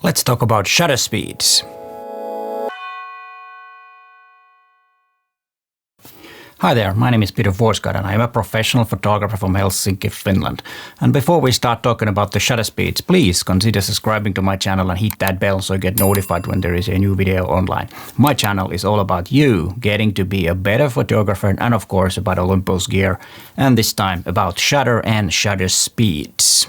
Let's talk about shutter speeds. Hi there, my name is Peter Forsgård and I am a professional photographer from Helsinki, Finland. And before we start talking about the shutter speeds, please consider subscribing to my channel and hit that bell so you get notified when there is a new video online. My channel is all about you getting to be a better photographer and of course about Olympus gear, and this time about shutter and shutter speeds.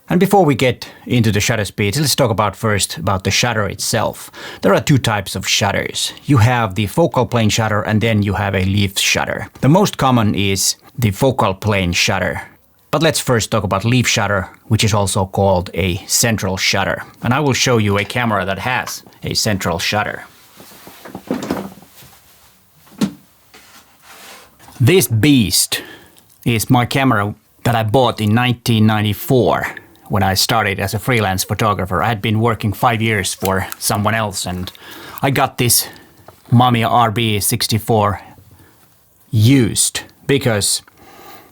And before we get into the shutter speeds, let's talk first about the shutter itself. There are two types of shutters. You have the focal plane shutter and then you have a leaf shutter. The most common is the focal plane shutter. But let's first talk about leaf shutter, which is also called a central shutter. And I will show you a camera that has a central shutter. This beast is my camera that I bought in 1994. When I started as a freelance photographer. I had been working 5 years for someone else and I got this Mamiya RB64 used because,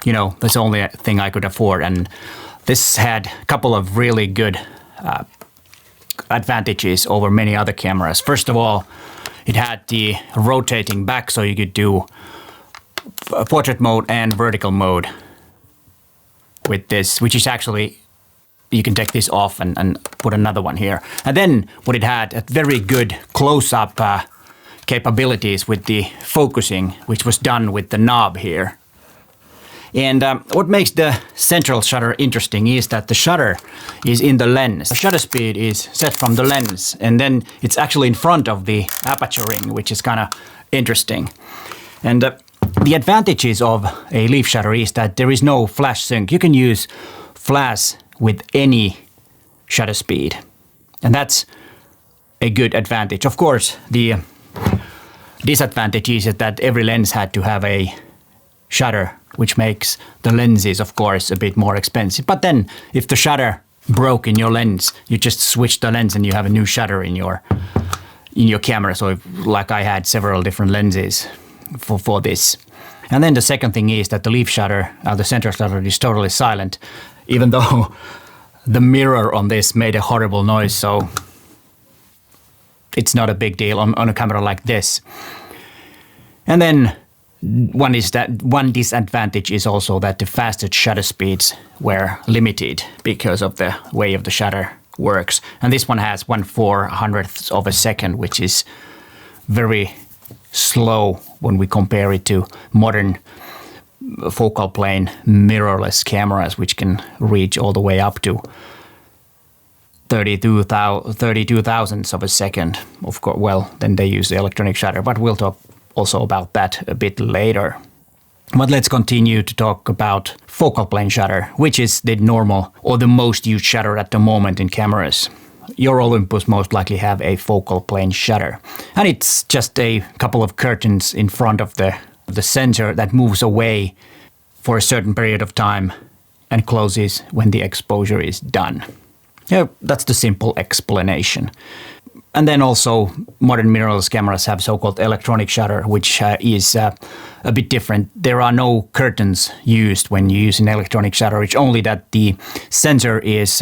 you know, that's the only thing I could afford, and this had a couple of really good advantages over many other cameras. First of all, it had the rotating back so you could do portrait mode and vertical mode with this, which is actually, you can take this off and put another one here. And then what it had, very good close-up capabilities with the focusing, which was done with the knob here. And what makes the central shutter interesting is that the shutter is in the lens. The shutter speed is set from the lens, and then it's actually in front of the aperture ring, which is kind of interesting. And the advantages of a leaf shutter is that there is no flash sync. You can use flash with any shutter speed. And that's a good advantage. Of course, the disadvantage is that every lens had to have a shutter, which makes the lenses, of course, a bit more expensive. But then if the shutter broke in your lens, you just switch the lens and you have a new shutter in your camera. So like I had several different lenses for this. And then the second thing is that the leaf shutter, the central shutter, is totally silent, even though the mirror on this made a horrible noise, so it's not a big deal on a camera like this. And then one disadvantage is also that the fastest shutter speeds were limited because of the way of the shutter works. And this one has 1/400th of a second, which is very slow when we compare it to modern focal plane mirrorless cameras, which can reach all the way up to 32 thousandths of a second. Of course, well, then they use the electronic shutter, but we'll talk also about that a bit later. But let's continue to talk about focal plane shutter, which is the normal or the most used shutter at the moment in cameras. Your Olympus most likely have a focal plane shutter, and it's just a couple of curtains in front of the sensor that moves away for a certain period of time and closes when the exposure is done. Yeah, that's the simple explanation. And then also modern mirrorless cameras have so-called electronic shutter, which is a bit different. There are no curtains used when you use an electronic shutter. It's only that the sensor is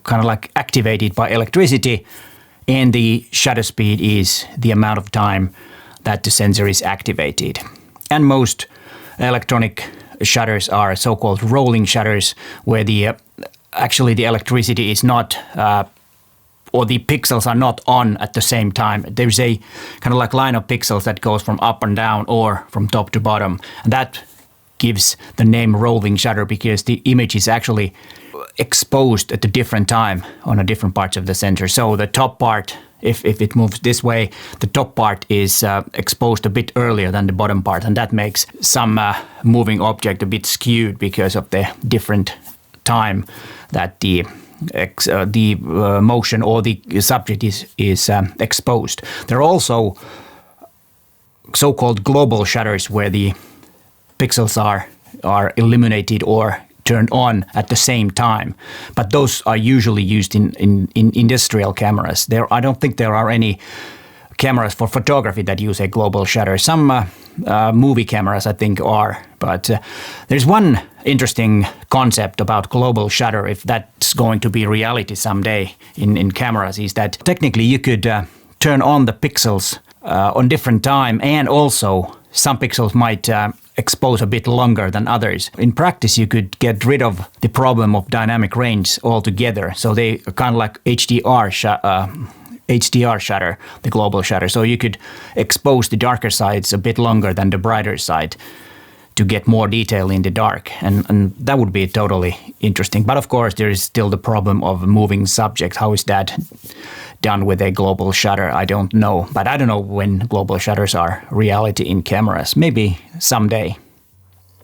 kind of like activated by electricity, and the shutter speed is the amount of time that the sensor is activated. And most electronic shutters are so-called rolling shutters, where actually the electricity is not, or the pixels are not on at the same time. There's a kind of like line of pixels that goes from up and down or from top to bottom. And that gives the name rolling shutter because the image is actually exposed at a different time on a different parts of the sensor. So the top part, if it moves this way, the top part is exposed a bit earlier than the bottom part, and that makes some moving object a bit skewed because of the different time that the motion or the subject is exposed. There are also so-called global shutters where the pixels are illuminated or turned on at the same time, but those are usually used in industrial cameras. I don't think there are any cameras for photography that use a global shutter. Some movie cameras, I think, are. But there's one interesting concept about global shutter, if that's going to be reality someday in cameras, is that technically you could turn on the pixels on different time, and also some pixels might expose a bit longer than others. In practice, you could get rid of the problem of dynamic range altogether. So they kind of like HDR shutter, the global shutter. So you could expose the darker sides a bit longer than the brighter side to get more detail in the dark. And that would be totally interesting. But of course, there is still the problem of moving subject. How is that done with a global shutter? I don't know. But I don't know when global shutters are reality in cameras. Maybe someday.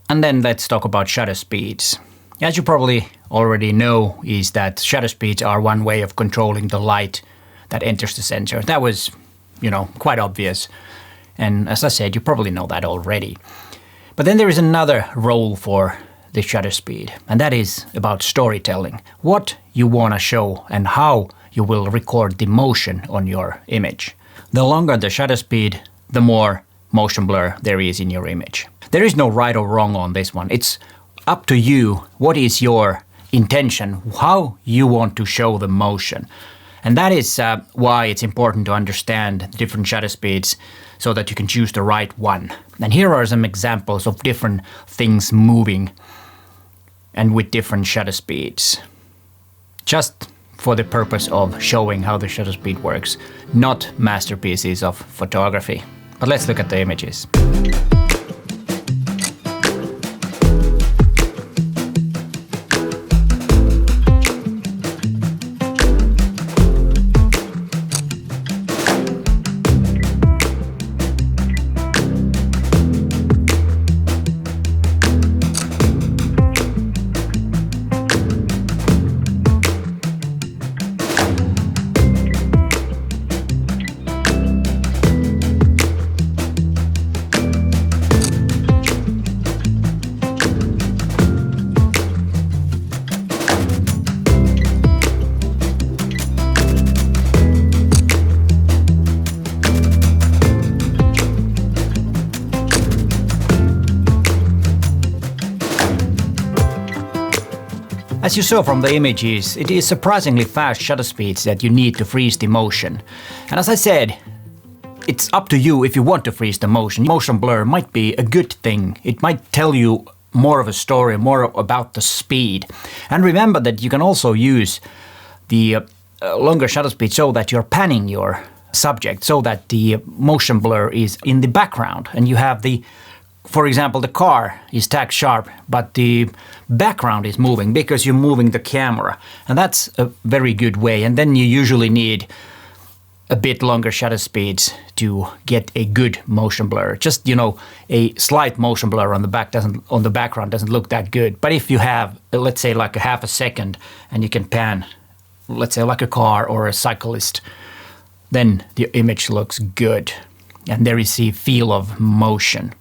And then let's talk about shutter speeds. As you probably already know, is that shutter speeds are one way of controlling the light that enters the sensor. That was, quite obvious. And as I said, you probably know that already. But then there is another role for the shutter speed, and that is about storytelling. What you want to show and how you will record the motion on your image. The longer the shutter speed, the more motion blur there is in your image. There is no right or wrong on this one. It's up to you. What is your intention? How you want to show the motion? And that is why it's important to understand the different shutter speeds so that you can choose the right one. And here are some examples of different things moving and with different shutter speeds. Just for the purpose of showing how the shutter speed works, not masterpieces of photography. But let's look at the images. As you saw from the images, it is surprisingly fast shutter speeds that you need to freeze the motion. And as I said, it's up to you if you want to freeze the motion. Motion blur might be a good thing. It might tell you more of a story, more about the speed. And remember that you can also use the longer shutter speed so that you're panning your subject so that the motion blur is in the background. And you have for example, the car is tack sharp, but the background is moving because you're moving the camera. And that's a very good way. And then you usually need a bit longer shutter speeds to get a good motion blur. Just, a slight motion blur on the background doesn't look that good. But if you have, let's say, like a half a second and you can pan, let's say, like a car or a cyclist, then the image looks good. And there is a feel of motion.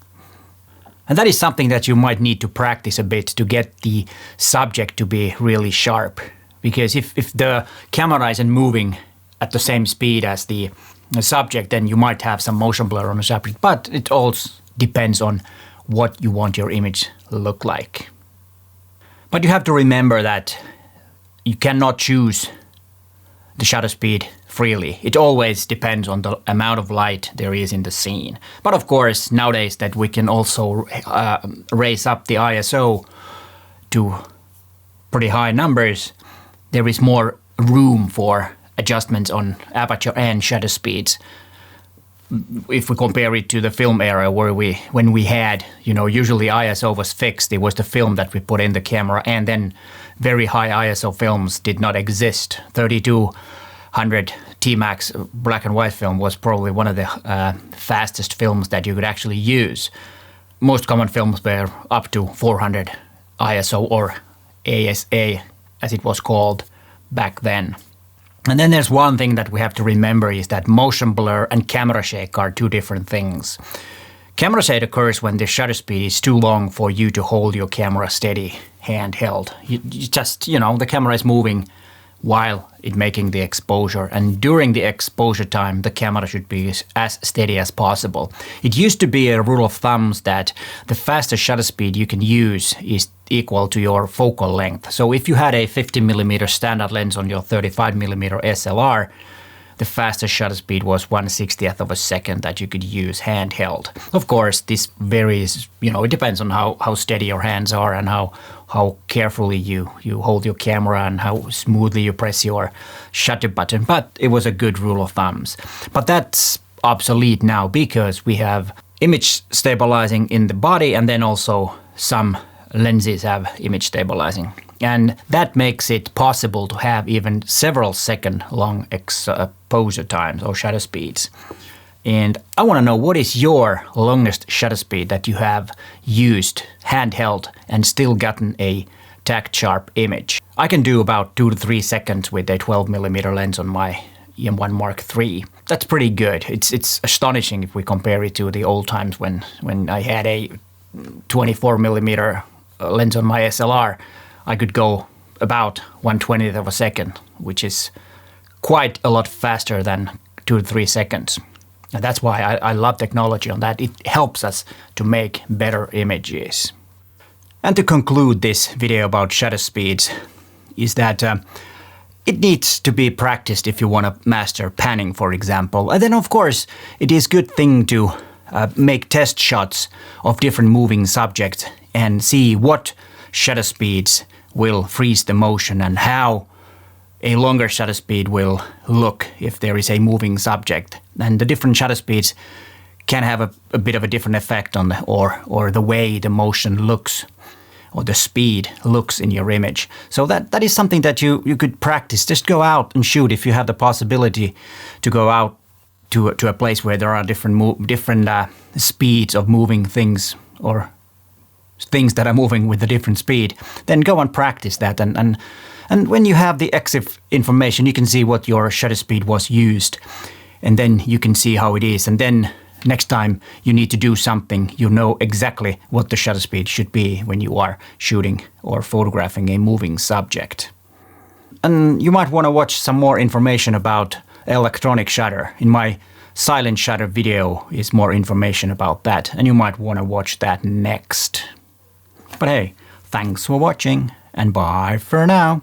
And that is something that you might need to practice a bit to get the subject to be really sharp. Because if the camera isn't moving at the same speed as the subject, then you might have some motion blur on the subject. But it also depends on what you want your image to look like. But you have to remember that you cannot choose the shutter speed freely. It always depends on the amount of light there is in the scene. But of course, nowadays that we can also raise up the ISO to pretty high numbers, there is more room for adjustments on aperture and shutter speeds. If we compare it to the film era when we had, usually ISO was fixed. It was the film that we put in the camera, and then very high ISO films did not exist. 3200 T-Max black and white film was probably one of the fastest films that you could actually use. Most common films were up to 400 ISO or ASA, as it was called back then. And then there's one thing that we have to remember is that motion blur and camera shake are two different things. Camera shake occurs when the shutter speed is too long for you to hold your camera steady, handheld. You just, the camera is moving while it making the exposure. And during the exposure time, the camera should be as steady as possible. It used to be a rule of thumb that the fastest shutter speed you can use is equal to your focal length. So if you had a 50mm standard lens on your 35mm SLR, the fastest shutter speed was 1/60th of a second that you could use handheld. Of course, this varies, it depends on how steady your hands are and how carefully you hold your camera and how smoothly you press your shutter button. But it was a good rule of thumbs. But that's obsolete now because we have image stabilizing in the body, and then also some lenses have image stabilizing. And that makes it possible to have even several second long exposure times or shutter speeds. And I want to know, what is your longest shutter speed that you have used handheld and still gotten a tacked sharp image? I can do about 2 to 3 seconds with a 12mm lens on my EM1 Mark III. That's pretty good. It's astonishing if we compare it to the old times when I had a 24mm lens on my SLR. I could go about 1/20th of a second, which is quite a lot faster than 2 to 3 seconds. And that's why I love technology on that. It helps us to make better images. And to conclude this video about shutter speeds is that it needs to be practiced if you want to master panning, for example. And then, of course, it is a good thing to make test shots of different moving subjects and see what shutter speeds will freeze the motion and how a longer shutter speed will look if there is a moving subject. And the different shutter speeds can have a bit of a different effect on or the way the motion looks or the speed looks in your image. So that is something that you could practice. Just go out and shoot if you have the possibility to go out to a place where there are different speeds of moving things or things that are moving with a different speed. Then go and practice that. And when you have the EXIF information, you can see what your shutter speed was used. And then you can see how it is. And then next time you need to do something, you know exactly what the shutter speed should be when you are shooting or photographing a moving subject. And you might want to watch some more information about electronic shutter. In my silent shutter video is more information about that, and you might want to watch that next. But hey, thanks for watching, and bye for now.